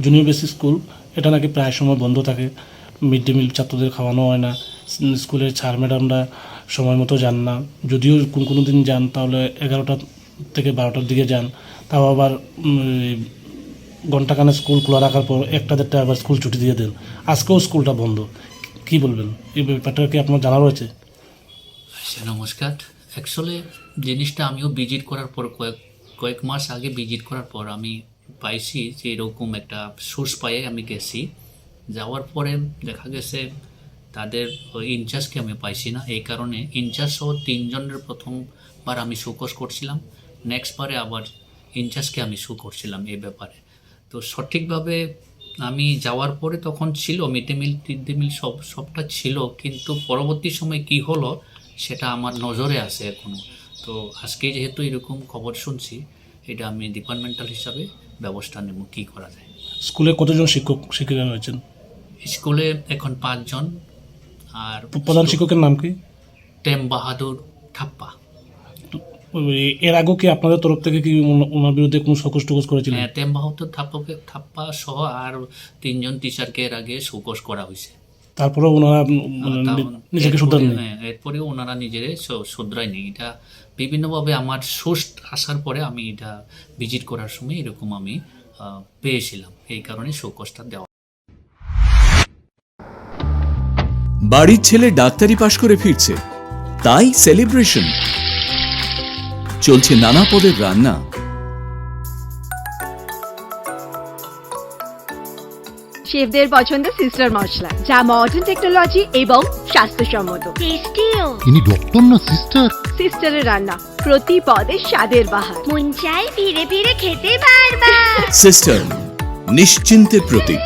Junior basic school, এটা নাকি প্রায় সময় বন্ধ থাকে। মিড ডে মিল ছাত্রদের খাওয়ানো হয় না। স্কুলের স্যার ম্যাডামরা সময় মতো যান না, যদিও কোনো দিন যান তাহলে 11টা থেকে 12টার দিকে যান, তাও আবার ঘণ্টাখানে স্কুল খোলা রাখার পর 1টা-1:30 আবার স্কুল ছুটি দিয়ে দেন। আজকেও স্কুলটা বন্ধ। কি বলবেন এই ব্যাপারটা, কি আপনার জানা রয়েছে? নমস্কার। অ্যাকচুয়ালি জিনিসটা আমিও ভিজিট করার পর কয়েক মাস আগে ভিজিট করার পর আমি পাইছি যে এরকম একটা সোর্স পাইয়ে আমি গেছি। যাওয়ার পরে দেখা গেছে তাদের ইনচার্জকে আমি পাইছি না, এই কারণে ইনচার্জ সহ 3 জনের প্রথমবার আমি শোকজ করছিলাম, নেক্সটবারে আবার ইনচার্জকে আমি শো করছিলাম এই ব্যাপারে। তো সঠিকভাবে আমি যাওয়ার পরে তখন ছিল মিড ডে মিল সবটা ছিল, কিন্তু পরবর্তী সময় কি হলো সেটা আমার নজরে আছে এখনও। তো আজকে যেহেতু এরকম খবর শুনছি, এটা আমি ডিপার্টমেন্টাল হিসাবে ব্যবস্থা নেব কী করা যায়। স্কুলে কতজন শিক্ষিকা রয়েছেন? স্কুলে এখন 5 জন। আর প্রধান শিক্ষকের নাম কি? টেম বাহাদুর থাপ্পা। এর আগেও কি আপনাদের তরফ থেকে কি ওনার বিরুদ্ধে কোনো শোকজ টোকজ করেছিলেন? হ্যাঁ, টেম বাহাদুর থাপ্পা সহ আর 3 জন টিচারকে এর আগে শোকজ করা হয়েছে। তারপরেও ওনারা নিজেকে শুধরাননি? হ্যাঁ, এরপরেও ওনারা নিজেরে শুধরায়নি। এটা বিভিন্নভাবে আমার সোর্স আসার পরে আমি এটা ভিজিট করার সময় এরকম আমি পেয়েছিলাম, এই কারণে শোকজটা দেওয়া। বাড়ির ছেলে ডাক্তারি পাশ করে ফিরছে, তাই সেলিব্রেশন চলছে। নানা পদের রান্না, শেফদের পছন্দ সিস্টার মশলা, যা মডার্ন টেকনোলজি এবং স্বাস্থ্যসম্মত। টেস্টিও। ইনি ডক্টর না সিস্টার? সিস্টারের রান্না প্রতি পদে স্বাদের বাহার। মন চাই ফিরে ফিরে খেতে পারবা। সিস্টার নিশ্চিন্তের প্রতীক।